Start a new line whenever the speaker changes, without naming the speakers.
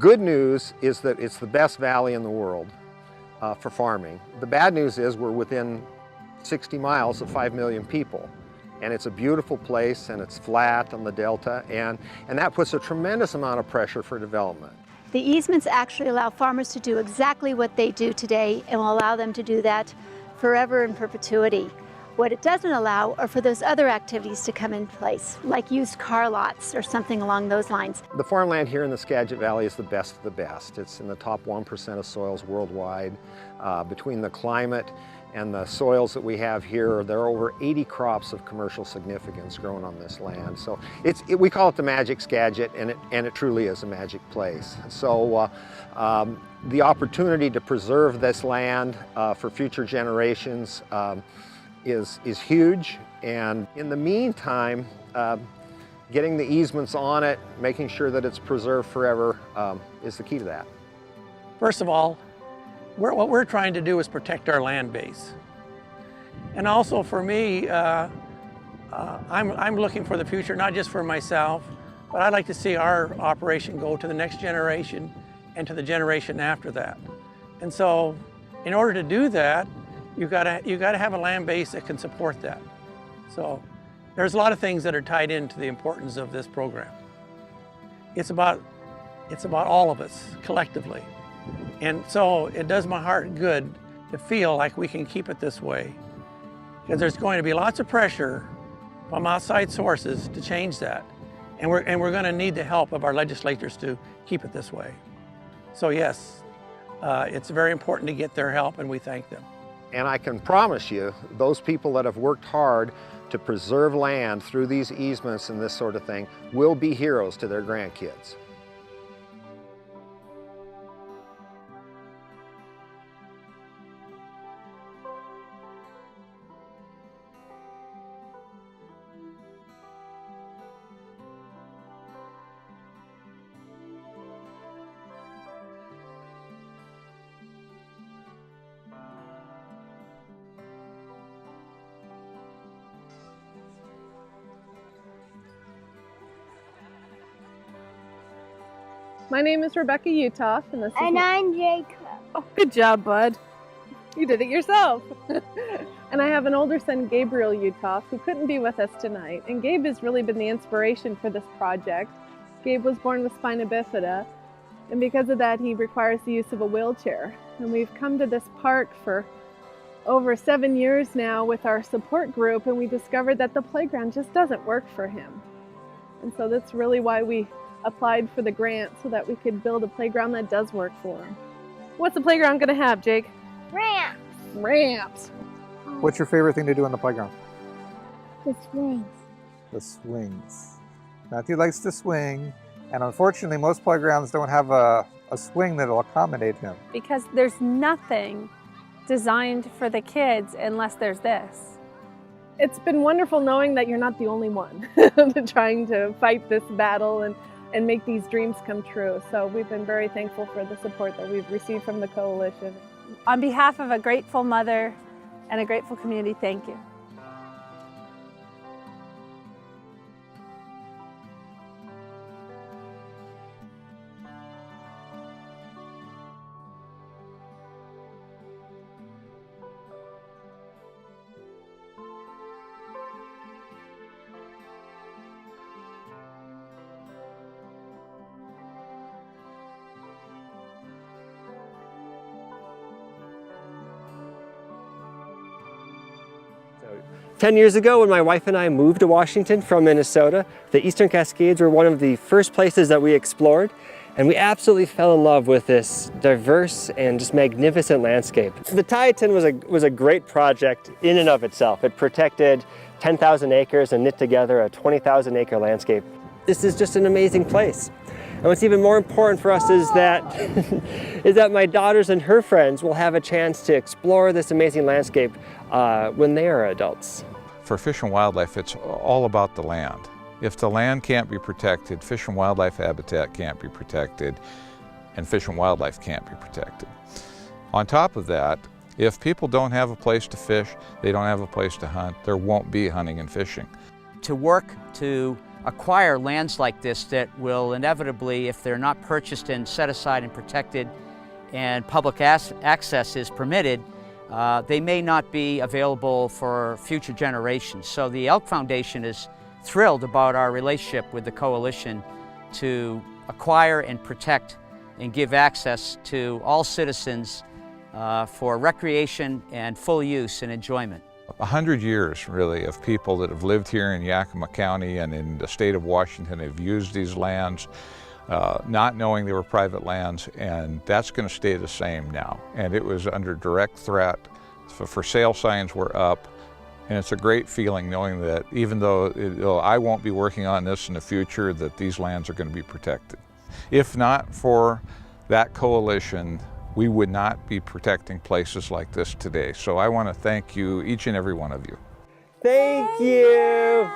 good news is that it's the best valley in the world for farming. The bad news is we're within 60 miles of 5 million people. And it's a beautiful place, and it's flat on the delta, and that puts a tremendous amount of pressure for development.
The easements actually allow farmers to do exactly what they do today and will allow them to do that forever in perpetuity. What it doesn't allow are for those other activities to come in place, like used car lots or something along those lines.
The farmland here in the Skagit Valley is the best of the best. It's in the top 1% of soils worldwide. Between the climate and the soils that we have here, there are over 80 crops of commercial significance grown on this land. So we call it the Magic Skagit, and it truly is a magic place. So the opportunity to preserve this land for future generations is huge. And in the meantime, getting the easements on it, making sure that it's preserved forever is the key to that.
First of all, what we're trying to do is protect our land base. And also for me, I'm looking for the future, not just for myself, but I'd like to see our operation go to the next generation and to the generation after that. And so in order to do that, you gotta have a land base that can support that. So there's a lot of things that are tied into the importance of this program. It's about all of us collectively. And so it does my heart good to feel like we can keep it this way, because there's going to be lots of pressure from outside sources to change that. And we're going to need the help of our legislators to keep it this way. So yes, it's very important to get their help, and we thank them.
And I can promise you, those people that have worked hard to preserve land through these easements and this sort of thing will be heroes to their grandkids.
My name is Rebecca Uthoff, and this is
I'm Jacob.
Oh, good job, bud. You did it yourself. And I have an older son, Gabriel Uthoff, who couldn't be with us tonight. And Gabe has really been the inspiration for this project. Gabe was born with spina bifida, and because of that, he requires the use of a wheelchair. And we've come to this park for over 7 years now with our support group, and we discovered that the playground just doesn't work for him. And so that's really why we applied for the grant, so that we could build a playground that does work for him. What's the playground gonna have, Jake?
Ramps.
Ramps.
What's your favorite thing to do on the playground?
The swings.
The swings. Matthew likes to swing, and unfortunately most playgrounds don't have a swing that'll accommodate him.
Because there's nothing designed for the kids unless there's this.
It's been wonderful knowing that you're not the only one trying to fight this battle and make these dreams come true. So we've been very thankful for the support that we've received from the coalition.
On behalf of a grateful mother and a grateful community, thank you.
So 10 years ago, when my wife and I moved to Washington from Minnesota, the Eastern Cascades were one of the first places that we explored, and we absolutely fell in love with this diverse and just magnificent landscape. The Tieton was a great project in and of itself. It protected 10,000 acres and knit together a 20,000 acre landscape. This is just an amazing place. And what's even more important for us is that my daughters and her friends will have a chance to explore this amazing landscape when they are adults.
For Fish and Wildlife, it's all about the land. If the land can't be protected, fish and wildlife habitat can't be protected, and fish and wildlife can't be protected. On top of that, if people don't have a place to fish, they don't have a place to hunt, there won't be hunting and fishing.
To work to acquire lands like this that will inevitably, if they're not purchased and set aside and protected and public access is permitted, they may not be available for future generations. So the Elk Foundation is thrilled about our relationship with the Coalition to acquire and protect and give access to all citizens for recreation and full use and enjoyment.
100 years, really, of people that have lived here in Yakima County and in the state of Washington have used these lands, not knowing they were private lands, and that's going to stay the same now. And it was under direct threat. For sale signs were up, and it's a great feeling knowing that even though I won't be working on this in the future, that these lands are going to be protected. If not for that coalition, we would not be protecting places like this today. So I want to thank you, each and every one of you.
Thank you.